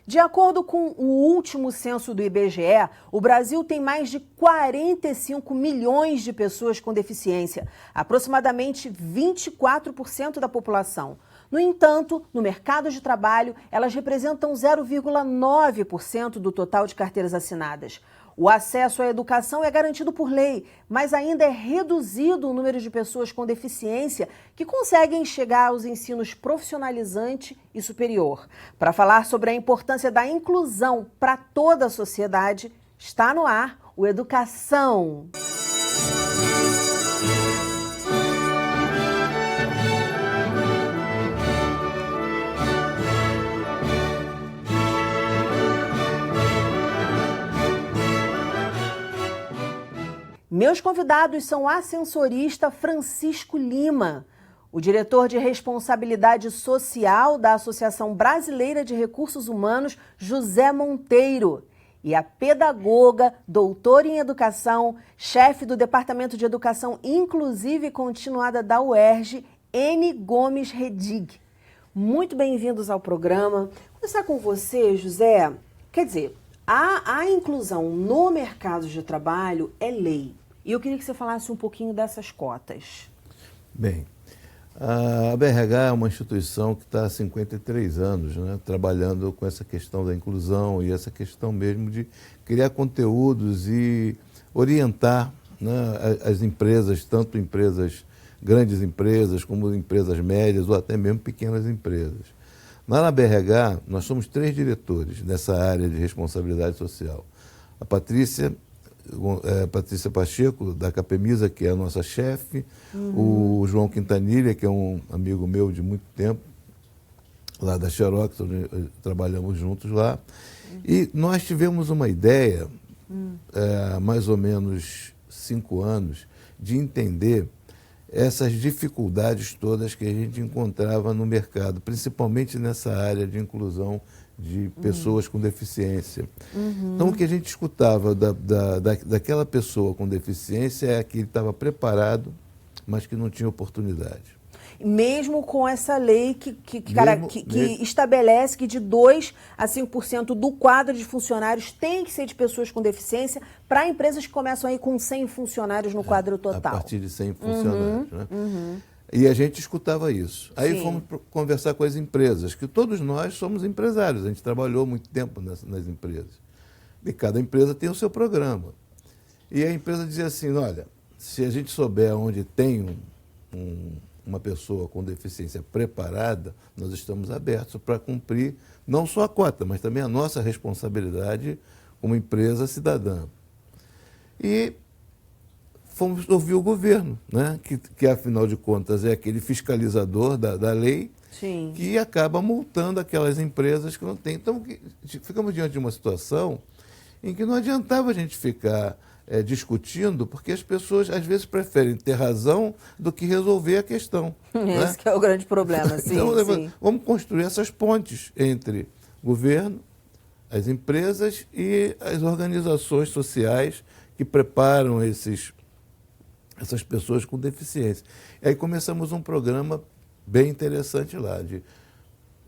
De acordo com o último censo do IBGE, o Brasil tem mais de 45 milhões de pessoas com deficiência, aproximadamente 24% da população. No entanto, no mercado de trabalho, elas representam 0,9% do total de carteiras assinadas. O acesso à educação é garantido por lei, mas ainda é reduzido o número de pessoas com deficiência que conseguem chegar aos ensinos profissionalizante e superior. Para falar sobre a importância da inclusão para toda a sociedade, está no ar o Educação. Meus convidados são o ascensorista Francisco Lima, o diretor de responsabilidade social da Associação Brasileira de Recursos Humanos, José Monteiro, e a pedagoga, doutora em educação, chefe do Departamento de Educação Inclusiva e Continuada da UERJ, Ene Gomes Redig. Muito bem-vindos ao programa. Vou começar com você, José. Quer dizer, a inclusão no mercado de trabalho é lei. E eu queria que você falasse um pouquinho dessas cotas. Bem, a BRH é uma instituição que está há 53 anos, né, trabalhando com essa questão da inclusão e essa questão mesmo de criar conteúdos e orientar, né, as empresas, tanto empresas, grandes empresas, como empresas médias ou até mesmo pequenas empresas. Lá na BRH, nós somos 3 diretores nessa área de responsabilidade social. A Patrícia Pacheco, da Capemisa, que é a nossa chefe, o João Quintanilha, que é um amigo meu de muito tempo, lá da Xerox, onde trabalhamos juntos lá. E nós tivemos uma ideia, há mais ou menos 5 anos, de entender essas dificuldades todas que a gente encontrava no mercado, principalmente nessa área de inclusão de pessoas com deficiência. Então, o que a gente escutava daquela pessoa com deficiência é que ele estava preparado, mas que não tinha oportunidade. Mesmo com essa lei que estabelece que de 2% a 5% do quadro de funcionários tem que ser de pessoas com deficiência para empresas que começam aí com 100 funcionários no quadro total. A partir de 100 funcionários. Né? E a gente escutava isso. Aí fomos conversar com as empresas, que todos nós somos empresários, a gente trabalhou muito tempo nas empresas. E cada empresa tem o seu programa. E a empresa dizia assim, olha, se a gente souber onde tem uma pessoa com deficiência preparada, nós estamos abertos para cumprir não só a cota, mas também a nossa responsabilidade como empresa cidadã. E fomos ouvir o governo, né? que afinal de contas é aquele fiscalizador da lei. Sim. Que acaba multando aquelas empresas que não têm. Então, ficamos diante de uma situação em que não adiantava a gente ficar discutindo, porque as pessoas às vezes preferem ter razão do que resolver a questão. Esse né? que é o grande problema, sim. Então, sim. Vamos construir essas pontes entre o governo, as empresas e as organizações sociais que preparam essas pessoas com deficiência. E aí começamos um programa bem interessante lá, de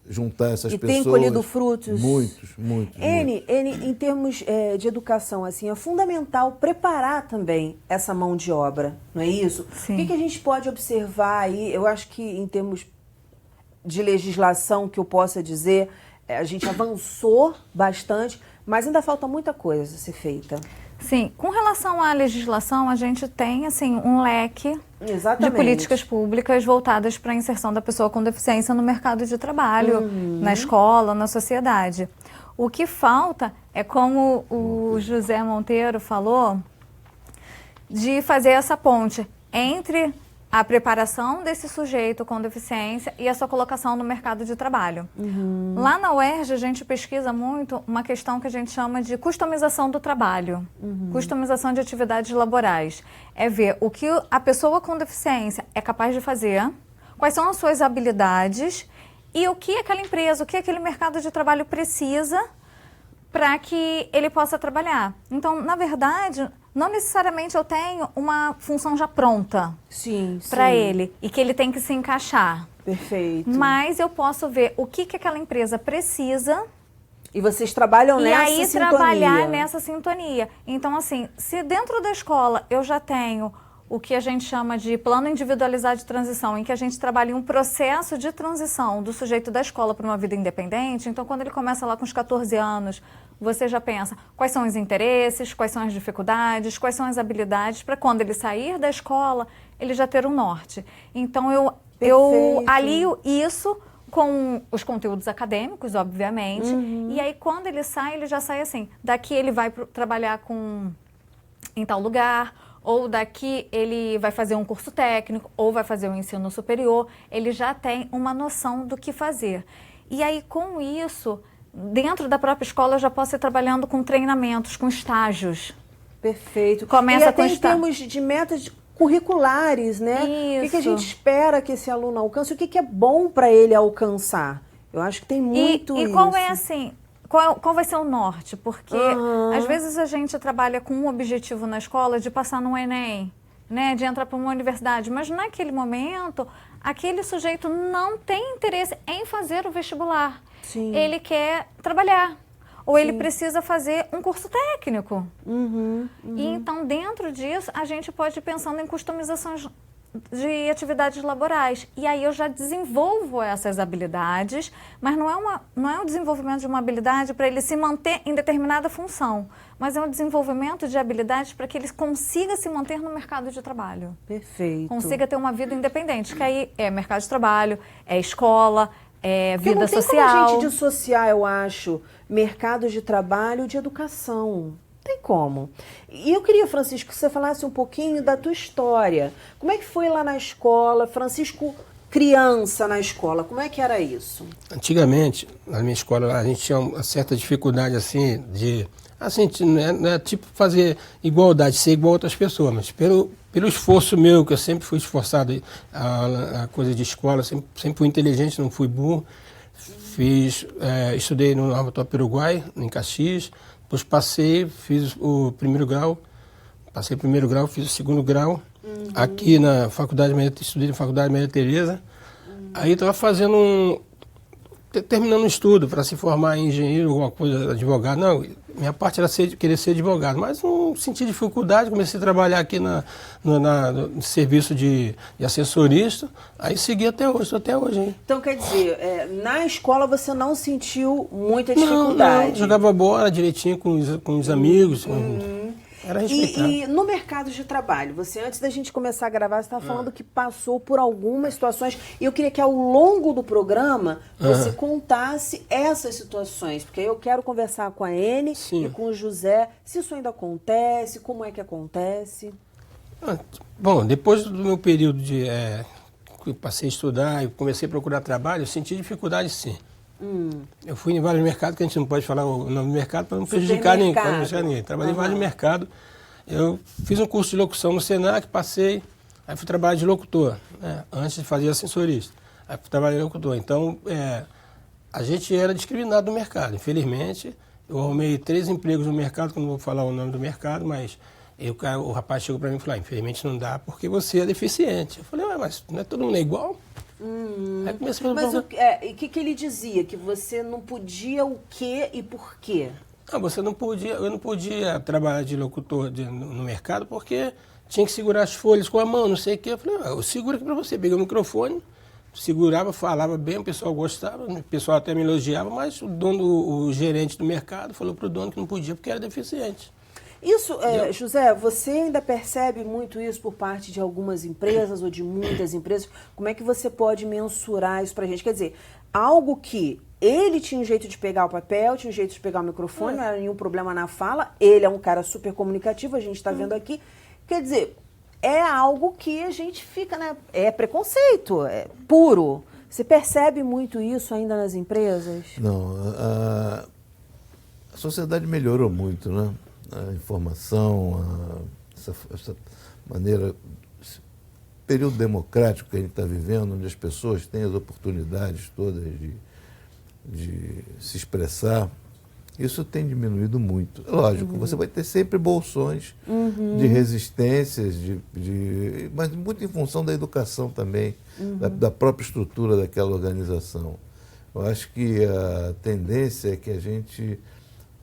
juntar essas pessoas. E tem colhido frutos? Muitos. Ene, em termos de educação, assim, é fundamental preparar também essa mão de obra, não é isso? Sim. O que a gente pode observar aí? Eu acho que em termos de legislação, que eu possa dizer, a gente avançou bastante, mas ainda falta muita coisa a ser feita. Sim, com relação à legislação, a gente tem assim, um leque Exatamente. de políticas públicas voltadas para a inserção da pessoa com deficiência no mercado de trabalho, na escola, na sociedade. O que falta é, como o José Monteiro falou, de fazer essa ponte entre a preparação desse sujeito com deficiência e a sua colocação no mercado de trabalho. Lá na UERJ, a gente pesquisa muito uma questão que a gente chama de customização do trabalho, customização de atividades laborais. É ver o que a pessoa com deficiência é capaz de fazer, quais são as suas habilidades e o que aquela empresa, o que aquele mercado de trabalho precisa para que ele possa trabalhar. Então, na verdade, não necessariamente eu tenho uma função já pronta para ele e que ele tem que se encaixar. Perfeito. Mas eu posso ver o que aquela empresa precisa E vocês trabalham E nessa aí sintonia. trabalhar nessa sintonia. Então, assim, se dentro da escola eu já tenho o que a gente chama de plano individualizado de transição, em que a gente trabalha em um processo de transição do sujeito da escola para uma vida independente, então quando ele começa lá com os 14 anos, você já pensa quais são os interesses, quais são as dificuldades, quais são as habilidades, para quando ele sair da escola, ele já ter um norte. Então eu alio isso com os conteúdos acadêmicos, obviamente, e aí quando ele já sai assim, daqui ele vai trabalhar em tal lugar, ou daqui ele vai fazer um curso técnico, ou vai fazer um ensino superior, ele já tem uma noção do que fazer. E aí, com isso, dentro da própria escola, eu já posso ir trabalhando com treinamentos, com estágios. Perfeito. Começa e até com em termos de metas curriculares, né? Isso. O que a gente espera que esse aluno alcance? O que é bom para ele alcançar? Eu acho que tem muito isso. E qual é assim... Qual vai ser o norte? Porque às vezes a gente trabalha com um objetivo na escola de passar no Enem, né, de entrar para uma universidade, mas naquele momento, aquele sujeito não tem interesse em fazer o vestibular. Sim. Ele quer trabalhar, ou ele precisa fazer um curso técnico. E então, dentro disso, a gente pode ir pensando em customizações de atividades laborais. E aí eu já desenvolvo essas habilidades, mas não é o desenvolvimento de uma habilidade para ele se manter em determinada função, mas é um desenvolvimento de habilidades para que ele consiga se manter no mercado de trabalho. Perfeito. Consiga ter uma vida independente, que aí é mercado de trabalho, é escola, é vida social. Porque não tem como a gente dissociar, eu acho, mercado de trabalho de educação. Tem como. E eu queria, Francisco, que você falasse um pouquinho da tua história. Como é que foi lá na escola? Francisco, criança na escola, como é que era isso? Antigamente, na minha escola, a gente tinha uma certa dificuldade, assim, não é tipo fazer igualdade, ser igual a outras pessoas, mas pelo esforço meu, que eu sempre fui esforçado, a coisa de escola, sempre fui inteligente, não fui burro, estudei no Laboratório Uruguai, em Caxias. Depois fiz o primeiro grau, fiz o segundo grau, aqui na faculdade, estudei na Faculdade Maria Tereza. Aí estava terminando um estudo para se formar em engenheiro, alguma coisa, advogado. Não, minha parte era querer ser advogado, mas não senti dificuldade, comecei a trabalhar aqui no serviço de assessorista, aí segui até hoje, estou até hoje. Hein? Então, quer dizer, na escola você não sentiu muita dificuldade? Não, jogava bola direitinho com os amigos, era respeitado. E no mercado de trabalho, você, antes da gente começar a gravar, você estava falando que passou por algumas situações, e eu queria que ao longo do programa você contasse essas situações, porque eu quero conversar com a Ene e com o José, se isso ainda acontece, como é que acontece. Bom, depois do meu período que eu passei a estudar e comecei a procurar trabalho, eu senti dificuldade sim. Eu fui em vários mercados, que a gente não pode falar o nome do mercado para não prejudicar ninguém. Trabalhei em vários mercados. Eu fiz um curso de locução no Senac, passei, aí fui trabalhar de locutor, né, antes de fazer ascensorista. Aí fui trabalhar de locutor. Então, a gente era discriminado no mercado. Infelizmente, eu arrumei 3 empregos no mercado, que eu não vou falar o nome do mercado, mas o rapaz chegou para mim e falou, infelizmente não dá porque você é deficiente. Eu falei, mas não é todo mundo igual? Aí comecei a Mas o que ele dizia? Que você não podia o quê e por quê? Eu não podia trabalhar de locutor no mercado porque tinha que segurar as folhas com a mão, não sei o quê. Eu falei, eu seguro aqui para você. Peguei o microfone, segurava, falava bem, o pessoal gostava, o pessoal até me elogiava, mas o gerente do mercado falou para o dono que não podia porque era deficiente. Isso, José, você ainda percebe muito isso por parte de algumas empresas ou de muitas empresas? Como é que você pode mensurar isso pra gente? Quer dizer, algo que ele tinha um jeito de pegar o papel, tinha um jeito de pegar o microfone, não era nenhum problema na fala, ele é um cara super comunicativo, a gente está vendo aqui. Quer dizer, é algo que a gente fica, né? É preconceito, é puro. Você percebe muito isso ainda nas empresas? Não, a sociedade melhorou muito, né? A informação, essa maneira, esse período democrático que a gente está vivendo, onde as pessoas têm as oportunidades todas de se expressar, isso tem diminuído muito. Lógico, você vai ter sempre bolsões de resistências, mas muito em função da educação também, da própria estrutura daquela organização. Eu acho que a tendência é que a gente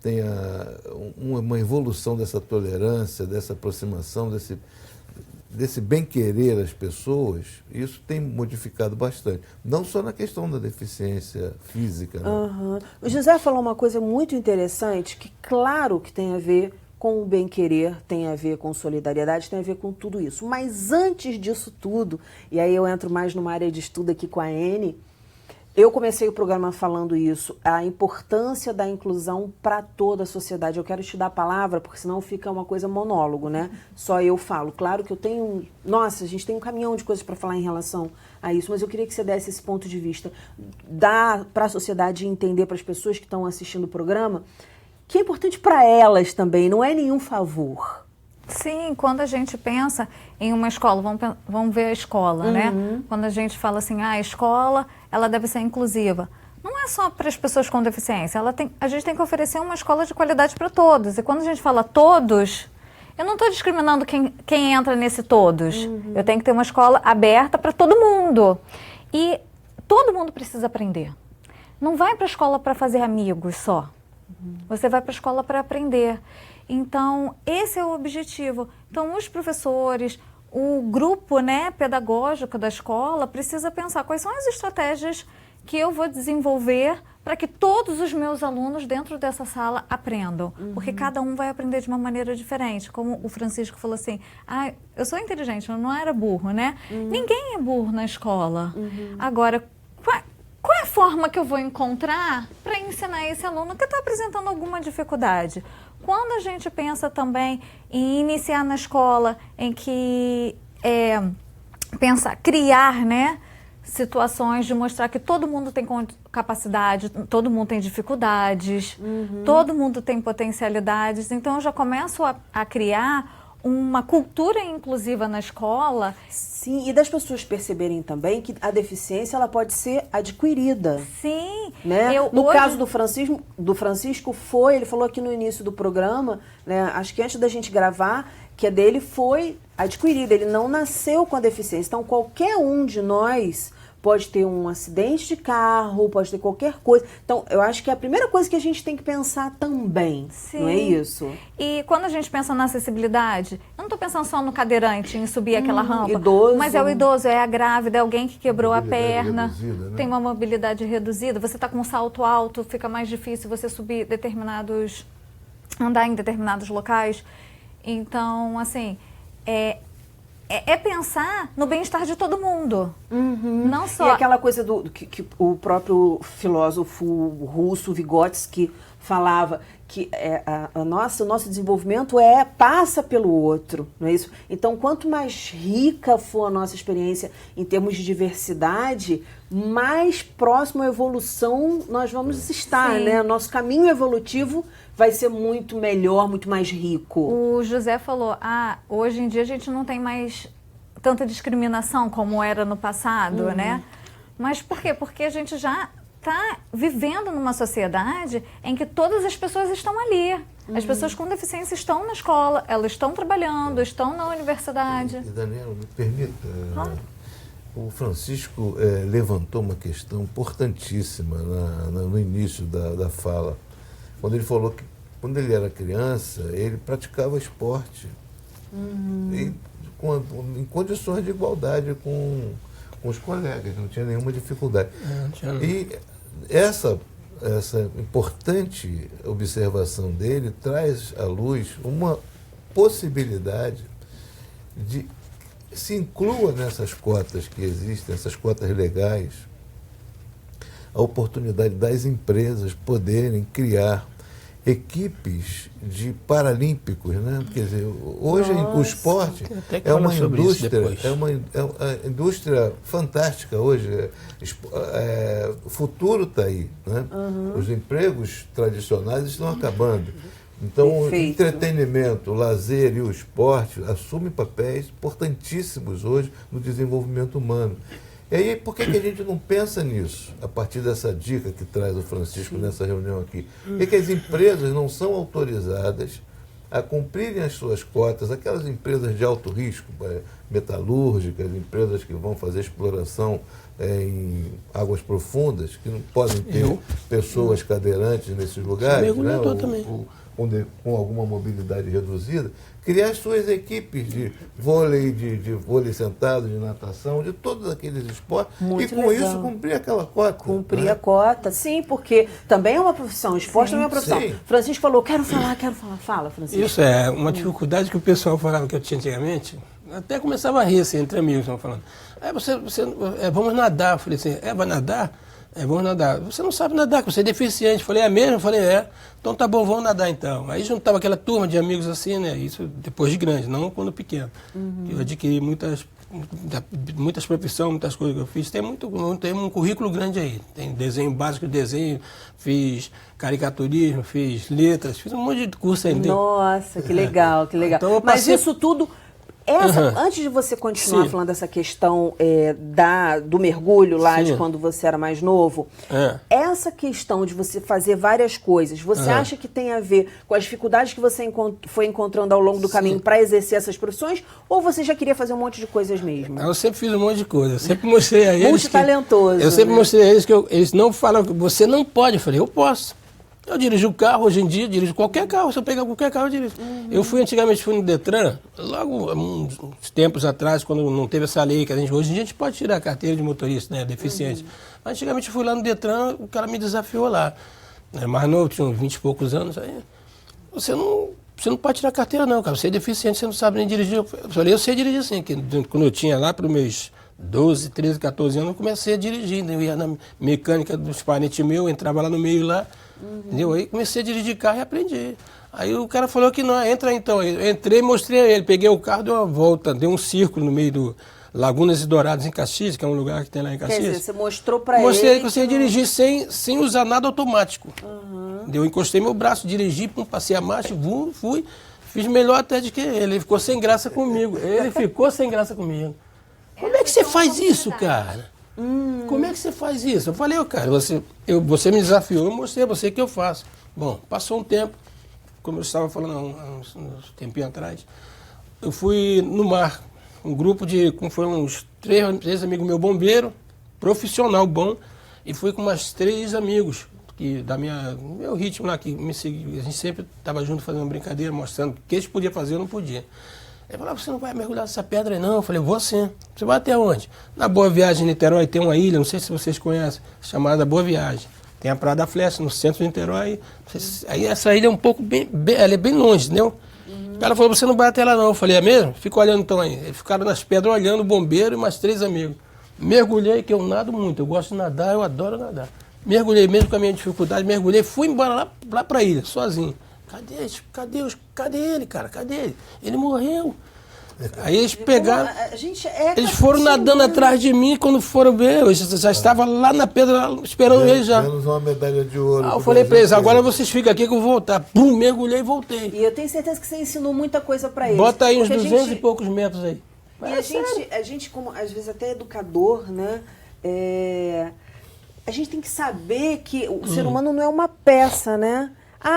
tenha uma evolução dessa tolerância, dessa aproximação, desse bem-querer às pessoas. Isso tem modificado bastante. Não só na questão da deficiência física. Né? Uhum. O José falou uma coisa muito interessante, que claro que tem a ver com o bem-querer, tem a ver com solidariedade, tem a ver com tudo isso. Mas antes disso tudo, e aí eu entro mais numa área de estudo aqui com a Anne, eu comecei o programa falando isso, a importância da inclusão para toda a sociedade. Eu quero te dar a palavra, porque senão fica uma coisa monólogo, né? Só eu falo. Claro que eu tenho... Nossa, a gente tem um caminhão de coisas para falar em relação a isso, mas eu queria que você desse esse ponto de vista. Dá para a sociedade entender, para as pessoas que estão assistindo o programa, que é importante para elas também, não é nenhum favor. Sim, quando a gente pensa em uma escola, vamos ver a escola, né? Quando a gente fala assim, a escola, ela deve ser inclusiva. Não é só para as pessoas com deficiência, a gente tem que oferecer uma escola de qualidade para todos. E quando a gente fala todos, eu não estou discriminando quem entra nesse todos. Eu tenho que ter uma escola aberta para todo mundo. E todo mundo precisa aprender. Não vai para a escola para fazer amigos só. Você vai para a escola para aprender. Então, esse é o objetivo. Então, os professores, o grupo, né, pedagógico da escola precisa pensar quais são as estratégias que eu vou desenvolver para que todos os meus alunos dentro dessa sala aprendam. Porque cada um vai aprender de uma maneira diferente. Como o Francisco falou assim, eu sou inteligente, eu não era burro, né? Ninguém é burro na escola. Agora, qual é a forma que eu vou encontrar para ensinar esse aluno que está apresentando alguma dificuldade? Quando a gente pensa também em iniciar na escola, em que criar, né, situações de mostrar que todo mundo tem capacidade, todo mundo tem dificuldades, todo mundo tem potencialidades, então eu já começo a criar uma cultura inclusiva na escola. Sim, e das pessoas perceberem também que a deficiência ela pode ser adquirida. Sim. Né? No caso do Francisco ele falou aqui no início do programa, né, acho que antes da gente gravar, que a dele foi adquirida, ele não nasceu com a deficiência. Então qualquer um de nós pode ter um acidente de carro, pode ter qualquer coisa. Então, eu acho que é a primeira coisa que a gente tem que pensar também, Sim. Não é isso? E quando a gente pensa na acessibilidade, eu não estou pensando só no cadeirante, em subir aquela rampa. Idoso. Mas é o idoso, é a grávida, é alguém que quebrou a perna, reduzida, né? tem uma mobilidade reduzida, você está com um salto alto, fica mais difícil você andar em determinados locais. Então, assim, é pensar no bem-estar de todo mundo. Não só... E aquela coisa que o próprio filósofo russo Vygotsky falava, que o nosso desenvolvimento passa pelo outro, não é isso? Então, quanto mais rica for a nossa experiência em termos de diversidade, mais próximo à evolução nós vamos estar, Sim. né? Nosso caminho evolutivo vai ser muito melhor, muito mais rico. O José falou, hoje em dia a gente não tem mais tanta discriminação como era no passado, né? Mas por quê? Porque a gente já está vivendo numa sociedade em que todas as pessoas estão ali. As pessoas com deficiência estão na escola, elas estão trabalhando, estão na universidade. E Daniela, me permita, o Francisco levantou uma questão importantíssima no início da fala, quando ele falou que quando ele era criança, ele praticava esporte em condições de igualdade com os colegas, não tinha nenhuma dificuldade. E essa importante observação dele traz à luz uma possibilidade de se inclua nessas cotas que existem, essas cotas legais, a oportunidade das empresas poderem criar equipes de paralímpicos, né? Quer dizer, hoje o esporte é uma indústria fantástica hoje. O futuro está aí, né? Os empregos tradicionais estão acabando. Então, Perfeito. o entretenimento, o lazer e o esporte assumem papéis importantíssimos hoje no desenvolvimento humano. E aí, por que a gente não pensa nisso, a partir dessa dica que traz o Francisco nessa reunião aqui? Por que as empresas não são autorizadas a cumprirem as suas cotas, aquelas empresas de alto risco, metalúrgicas, empresas que vão fazer exploração em águas profundas, que não podem ter pessoas cadeirantes nesses lugares, né? Com alguma mobilidade reduzida, criar suas equipes de vôlei, de vôlei sentado, de natação, de todos aqueles esportes, e com isso cumprir aquela cota. Cumprir a cota, sim, porque também é uma profissão, esporte também é uma profissão. Sim. Francisco falou, quero falar. Fala, Francisco. Isso é uma dificuldade que o pessoal falava que eu tinha antigamente, até começava a rir assim, entre amigos, estavam falando. Vamos nadar. Eu falei assim, vai nadar? Vamos nadar. Você não sabe nadar, que você é deficiente. Eu falei, é mesmo? Eu falei, então tá bom, vamos nadar então. Aí juntava aquela turma de amigos assim, né? Isso depois de grande, não quando pequeno. Eu adquiri muitas profissões, muitas coisas que eu fiz. Tem um currículo grande aí. Tem desenho básico de desenho, fiz caricaturismo, fiz letras, fiz um monte de curso aí. Nossa, que legal, que legal. Então, mas isso tudo... Antes de você continuar falando dessa questão do mergulho lá, de quando você era mais novo, essa questão de você fazer várias coisas, você acha que tem a ver com as dificuldades que você foi encontrando ao longo do caminho para exercer essas profissões, ou você já queria fazer um monte de coisas mesmo? Eu sempre fiz um monte de coisa, eu sempre mostrei a eles multitalentoso. Eu sempre mostrei a eles que eles não falam que você não pode. Eu falei, eu posso. Eu dirijo o carro, hoje em dia, dirijo qualquer carro. Se eu pegar qualquer carro, eu dirijo. Eu antigamente fui no Detran, logo uns tempos atrás, quando não teve essa lei, que hoje em dia a gente pode tirar a carteira de motorista, né, deficiente. Mas antigamente eu fui lá no Detran, o cara me desafiou lá. Era mais novo, tinha uns 20 e poucos anos. Aí, você não pode tirar a carteira não, cara. Você é deficiente, você não sabe nem dirigir. Eu falei, eu sei dirigir sim. Que quando eu tinha lá para os meus 12, 13, 14 anos, eu comecei a dirigir. Eu ia na mecânica dos parentes meus, entrava lá no meio lá. Entendeu? Aí comecei a dirigir carro e aprendi. Aí o cara falou que não, entra então. Eu entrei e mostrei a ele, peguei o carro, dei uma volta, dei um círculo no meio do Lagunas e Dourados em Caxias, que é um lugar que tem lá em Caxias. Quer dizer, você mostrou para ele. Mostrei que você dirigir sem usar nada automático. Eu encostei meu braço, dirigi, passei a marcha, fui, fiz melhor até do que ele. Ele ficou sem graça comigo. Como é que você faz isso, cara? Como é que você faz isso? Eu falei, cara, você me desafiou, eu mostrei a você que eu faço. Bom, passou um tempo, como eu estava falando há uns tempinho atrás, eu fui no mar, um grupo foram uns três amigos meus, bombeiro, profissional bom, e fui com umas 3 amigos, que meu ritmo lá, que me seguia, a gente sempre estava junto fazendo uma brincadeira, mostrando o que eles podiam fazer, eu não podia. Ele falou, você não vai mergulhar nessa pedra aí não? Eu falei, vou sim. Você vai até onde? Na Boa Viagem, em Niterói, tem uma ilha, não sei se vocês conhecem, chamada Boa Viagem. Tem a Praia da Flecha, no centro de Niterói. Aí essa ilha é um pouco, ela é bem longe, entendeu? O cara falou, você não vai até lá não. Eu falei, é mesmo? Fica olhando então aí. Eles ficaram nas pedras olhando, o bombeiro e mais 3 amigos. Mergulhei, que eu nado muito, eu gosto de nadar, eu adoro nadar. Mergulhei mesmo com a minha dificuldade, fui embora lá pra ilha, sozinho. Cadê ele, cara? Cadê ele? Ele morreu. Aí eles pegaram, eles foram nadando atrás de mim, quando foram ver, eu já estava lá na pedra, esperando eles já. Menos uma medalha de ouro. Eu falei pra eles, agora vocês ficam aqui que eu vou voltar. Pum, mergulhei e voltei. E eu tenho certeza que você ensinou muita coisa pra eles. Bota aí uns 200 e poucos metros aí. E a gente, como às vezes até educador, né, a gente tem que saber que o ser humano não é uma peça, né?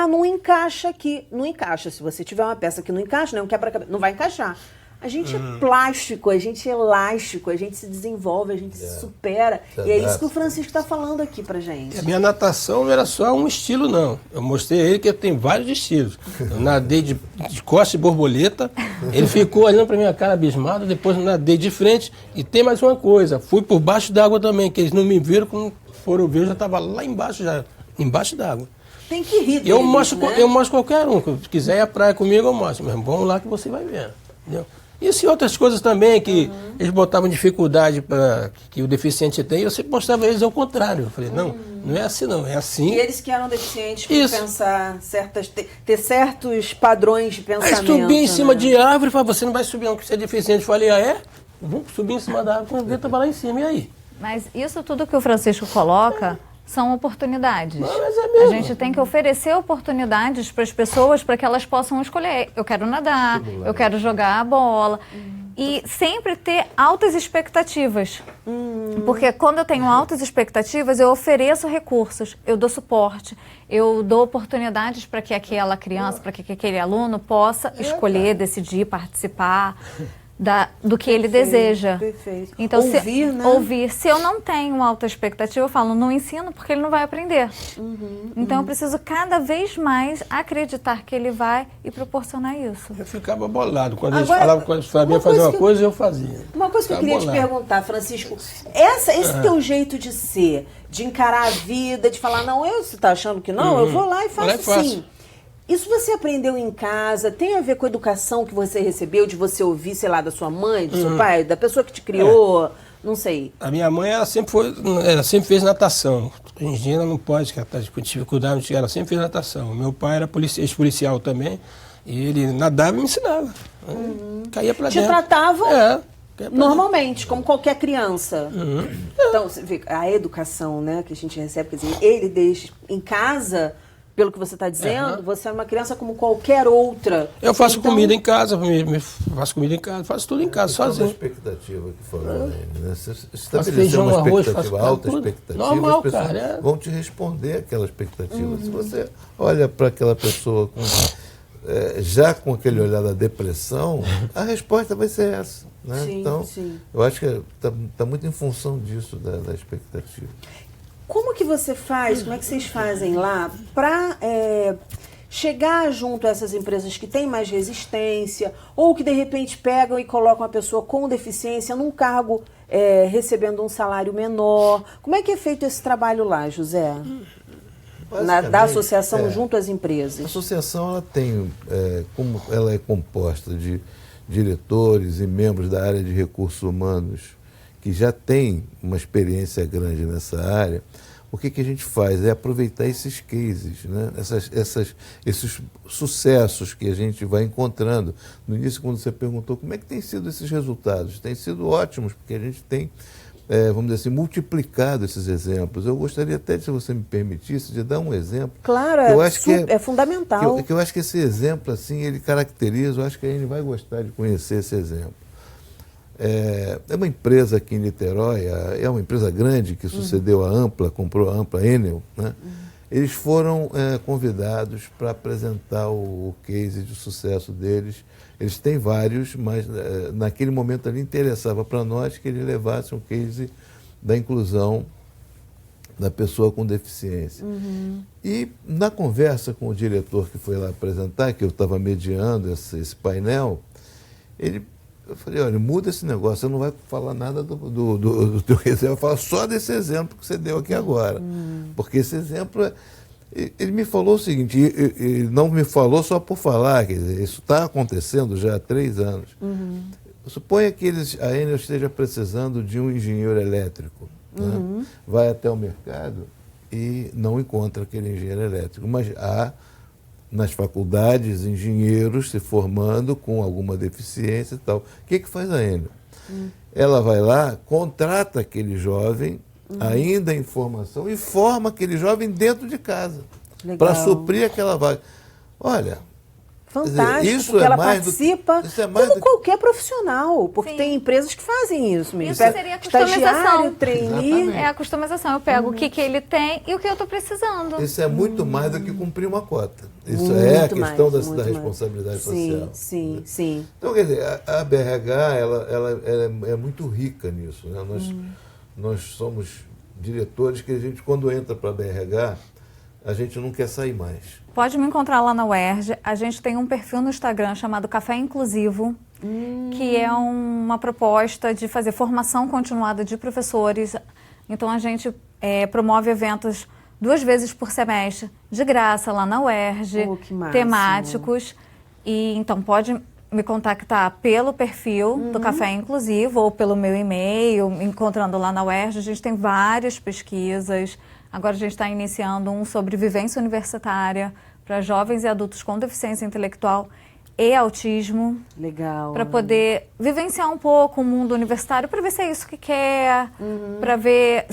Não encaixa aqui. Não encaixa. Se você tiver uma peça que não encaixa, não quebra-cabeça, não vai encaixar. A gente é plástico, a gente é elástico, a gente se desenvolve, a gente se supera. E é isso que o Francisco está falando aqui pra gente. A minha natação não era só um estilo, não. Eu mostrei a ele que eu tenho vários estilos. Eu nadei de costa e borboleta, ele ficou olhando pra minha cara abismado, depois eu nadei de frente. E tem mais uma coisa, fui por baixo d'água também, que eles não me viram, quando foram ver, eu já estava lá embaixo d'água. Tem que rir deles, eu mostro qualquer um. Se quiser ir à praia comigo, eu mostro. Mas vamos lá que você vai ver. Entendeu? Isso e outras coisas também que eles botavam dificuldade que o deficiente tem. Eu sempre mostrava eles ao contrário. Eu falei, não é assim não, é assim. E eles que eram deficientes por pensar ter certos padrões de pensamento. Aí subi em cima de árvore e falei, você não vai subir não, porque você é deficiente. Eu falei, Vamos subir em cima da árvore, quando vê, tava lá em cima, e aí? Mas isso tudo que o Francisco coloca são oportunidades. Não, mas é mesmo. A gente tem que oferecer oportunidades para as pessoas para que elas possam escolher. Eu quero nadar, eu quero jogar a bola. E sempre ter altas expectativas. Porque quando eu tenho altas expectativas, eu ofereço recursos, eu dou suporte, eu dou oportunidades para que aquela criança, para que aquele aluno possa escolher, decidir, participar do que ele deseja. Perfeito. Então, Ouvir, né? Ouvir. Se eu não tenho alta expectativa, eu falo, não ensino porque ele não vai aprender. Então, eu preciso cada vez mais acreditar que ele vai e proporcionar isso. Eu ficava bolado. Quando eles Agora, falavam que eu sabia fazer uma coisa, eu fazia. Uma coisa que eu queria te perguntar, Francisco, esse teu jeito de ser, de encarar a vida, de falar, não, você está achando que não? Eu vou lá e faço sim. Isso você aprendeu em casa? Tem a ver com a educação que você recebeu, de você ouvir, sei lá, da sua mãe, do seu pai, da pessoa que te criou? Não sei. A minha mãe, ela sempre fez natação. Engenheira não pode, que ela está com dificuldade, ela sempre fez natação. Meu pai era ex-policial também, e ele nadava e me ensinava. Caía pra dentro. Te tratava normalmente, dentro. como qualquer criança. Então, você vê, a educação, né, que a gente recebe, quer dizer, ele deixa em casa... Pelo que você está dizendo, você é uma criança como qualquer outra. Eu faço comida em casa, faço comida em casa, faço tudo em casa, sozinho. Uma expectativa que falou, né? Você estabeleceu feijão, uma arroz, expectativa, alta expectativa, normal, as pessoas cara, vão te responder aquela expectativa. Se você olha para aquela pessoa já com aquele olhar da depressão, a resposta vai ser essa. Né? Sim, então, sim. eu acho que está muito em função disso, da expectativa. Como que você faz, como é que vocês fazem lá para chegar junto a essas empresas que têm mais resistência ou que de repente pegam e colocam a pessoa com deficiência num cargo recebendo um salário menor? Como é que é feito esse trabalho lá, José? Da associação junto às empresas? A associação ela tem, como ela é composta de diretores e membros da área de recursos humanos que já tem uma experiência grande nessa área, o que a gente faz é aproveitar esses cases, né? Esses sucessos que a gente vai encontrando. No início, quando você perguntou como é que tem sido esses resultados, tem sido ótimos, porque a gente tem, vamos dizer assim, multiplicado esses exemplos. Eu gostaria até, se você me permitisse, de dar um exemplo. Claro, eu acho que é fundamental. Que eu acho que esse exemplo, assim, ele caracteriza, eu acho que a gente vai gostar de conhecer esse exemplo. É uma empresa aqui em Niterói, é uma empresa grande que sucedeu a Ampla, comprou a Ampla Enel, né? Eles foram convidados para apresentar o case de sucesso deles. Eles têm vários, mas naquele momento ali interessava para nós que eles levassem o case da inclusão da pessoa com deficiência. E na conversa com o diretor que foi lá apresentar, que eu estava mediando esse painel, eu falei, olha, muda esse negócio, você não vai falar nada do teu exemplo, vai falar só desse exemplo que você deu aqui agora. Porque esse exemplo, ele me falou o seguinte, ele não me falou só por falar, quer dizer, isso está acontecendo já há 3 anos. Suponha que a Enel esteja precisando de um engenheiro elétrico, né? Vai até o mercado e não encontra aquele engenheiro elétrico, mas há nas faculdades, engenheiros se formando com alguma deficiência e tal. O que faz a Enel? Ela vai lá, contrata aquele jovem, ainda em formação, e forma aquele jovem dentro de casa, para suprir aquela vaga. Olha, fantástico, isso porque ela mais participa como qualquer profissional, porque tem empresas que fazem isso mesmo. Isso seria a customização. Trainee. É a customização, eu pego o que ele tem e o que eu estou precisando. Isso é muito mais do que cumprir uma cota. Isso é a questão da responsabilidade social. Sim. Então, quer dizer, a BRH ela é muito rica nisso, né? Nós somos diretores que a gente, quando entra para a BRH, a gente não quer sair mais. Pode me encontrar lá na UERJ. A gente tem um perfil no Instagram chamado Café Inclusivo, que é uma proposta de fazer formação continuada de professores. Então, a gente promove eventos 2 vezes por semestre, de graça, lá na UERJ, temáticos. E, então, pode me contactar pelo perfil do Café Inclusivo ou pelo meu e-mail, me encontrando lá na UERJ. A gente tem várias pesquisas. Agora a gente está iniciando um sobre vivência universitária para jovens e adultos com deficiência intelectual e autismo. Legal. Para poder vivenciar um pouco o mundo universitário, para ver se é isso que quer, para ver,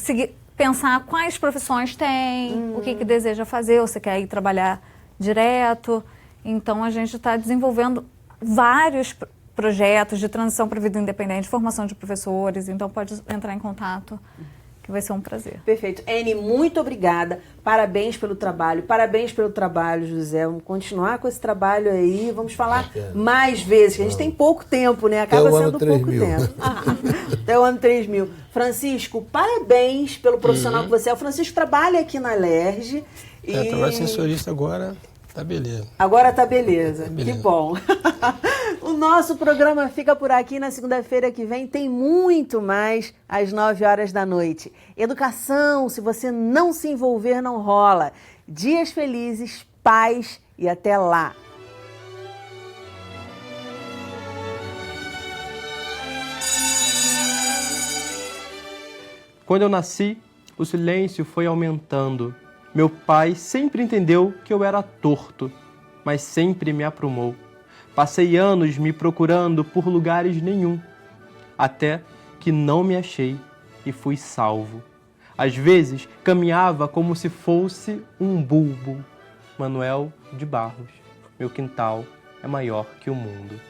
pensar quais profissões tem, o que deseja fazer, ou se quer ir trabalhar direto. Então a gente está desenvolvendo vários projetos de transição para a vida independente, formação de professores, então pode entrar em contato, que vai ser um prazer. Perfeito. Anne, muito obrigada. Parabéns pelo trabalho, José. Vamos continuar com esse trabalho aí, vamos falar mais vezes, que a gente tem pouco tempo, né? Acaba sendo pouco tempo. Até o ano 3000. Francisco, parabéns pelo profissional que você é. O Francisco trabalha aqui na LERJ. Trabalho de sensorista agora, tá beleza. Agora tá beleza. Que bom. O nosso programa fica por aqui. Na segunda-feira que vem tem muito mais às 9 horas da noite. Educação, se você não se envolver, não rola. Dias felizes, paz e até lá. Quando eu nasci, o silêncio foi aumentando. Meu pai sempre entendeu que eu era torto, mas sempre me aprumou. Passei anos me procurando por lugares nenhum, até que não me achei e fui salvo. Às vezes, caminhava como se fosse um bulbo. Manuel de Barros, meu quintal é maior que o mundo.